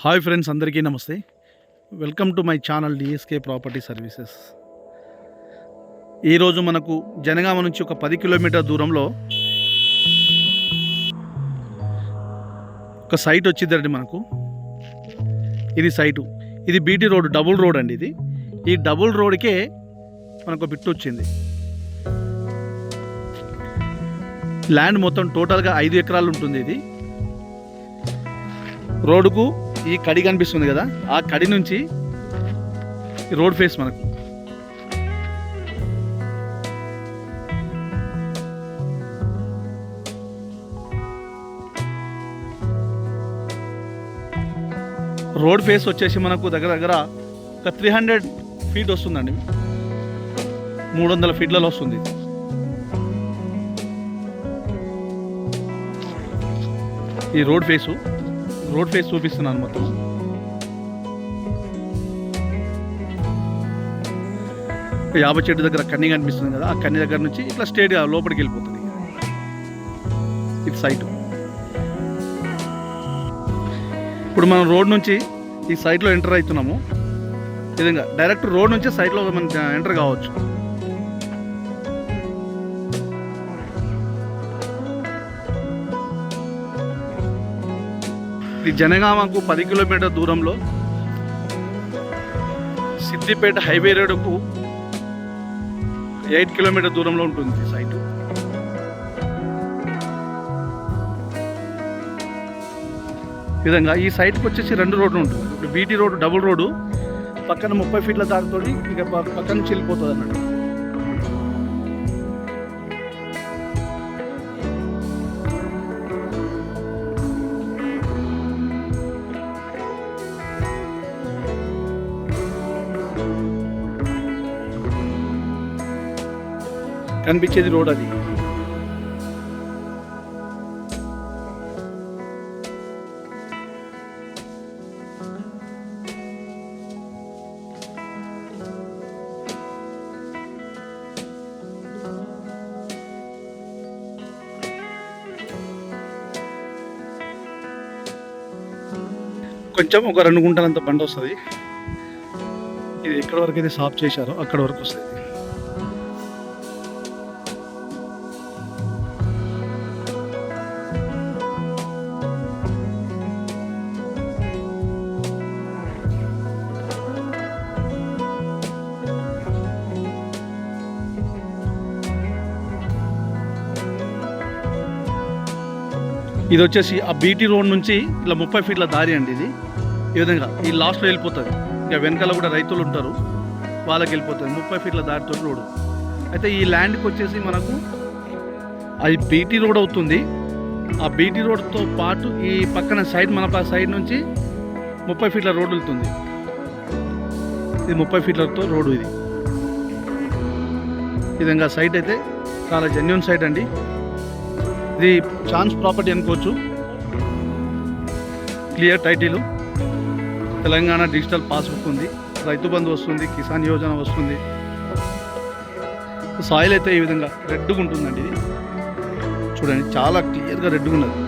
Hi friends, అందరికీ నమస్తే. Welcome to my channel DSK property services. ఈరోజు మనకు జనగామ నుంచి ఒక 10 కిలోమీటర్ దూరంలో ఒక సైట్ వచ్చిందండి మనకు. ఇది సైటు, ఇది బీటీ రోడ్, డబుల్ రోడ్ అండి. ఇది ఈ డబుల్ రోడ్కే మనకు బిట్ వచ్చింది. ల్యాండ్ మొత్తం టోటల్గా 5 ఎకరాలు ఉంటుంది. ఇది రోడ్డుకు ఈ కడి కనిపిస్తుంది కదా, ఆ కడి నుంచి రోడ్ ఫేస్ మనకు. రోడ్ ఫేస్ వచ్చేసి మనకు దగ్గర దగ్గర ఒక 300 ఫీట్ వస్తుందండి. 300 ఫీట్లలో వస్తుంది. ఈ రోడ్ ఫేస్ చూపిస్తున్నాను మొత్తం. యాభై చెట్టు దగ్గర కన్నీ కనిపిస్తుంది కదా, ఆ కన్నీ దగ్గర నుంచి ఇట్లా స్ట్రేట్గా లోపలికి వెళ్ళిపోతుంది. ఇది సైటు. ఇప్పుడు మనం రోడ్ నుంచి ఈ సైట్లో ఎంటర్ అవుతున్నాము. ఈ విధంగా డైరెక్ట్ రోడ్ నుంచి సైట్లో మనం ఎంటర్ కావచ్చు. ఇది జనగామకు 10 కిలోమీటర్ దూరంలో సిద్దిపేట హైవే రోడ్డుకు 8 కిలోమీటర్ దూరంలో ఉంటుంది ఈ సైటు. ఈ విధంగా ఈ సైట్కి వచ్చేసి 2 రోడ్లు ఉంటుంది. ఇప్పుడు బీటీ రోడ్డు డబుల్ రోడ్డు పక్కన 30 ఫీట్ల దారితోటి ఇక పక్కన నుంచి వెళ్ళిపోతుంది అన్నట్టు. కనిపించేది రోడ్ అది. కొంచెం ఒక 2 గుంటలంత బండి వస్తుంది. ఇది ఎక్కడి వరకు అయితే సాఫ్ చేశారో అక్కడ వరకు వస్తుంది. ఇది వచ్చేసి ఆ బీటీ రోడ్ నుంచి ఇలా 30 ఫీట్ల దారి అండి. ఇది ఈ విధంగా ఈ లాస్ట్లో వెళ్ళిపోతుంది. ఇంకా వెనకాల కూడా రైతులు ఉంటారు, వాళ్ళకి వెళ్ళిపోతుంది 30 ఫీట్ల దారితో రోడ్డు. అయితే ఈ ల్యాండ్కి వచ్చేసి మనకు అది బీటీ రోడ్ అవుతుంది. ఆ బీటీ రోడ్తో పాటు ఈ పక్కన సైడ్ మన సైడ్ నుంచి 30 ఫీట్ల రోడ్డు వెళ్తుంది. ఇది 30 ఫీట్లతో రోడ్డు. ఇది ఈ విధంగా సైట్ అయితే చాలా జెన్యూన్ సైట్ అండి. ఇది ఛాన్స్ ప్రాపర్టీ అనుకోవచ్చు. Clear title, Telangana digital passbook ఉంది, రైతు బంధు వస్తుంది, కిసాన్ యోజన వస్తుంది. సాయిల్ అయితే ఈ విధంగా రెడ్గా ఉంటుందండి. ఇది చూడండి, చాలా క్లియర్గా రెడ్గా ఉన్నది.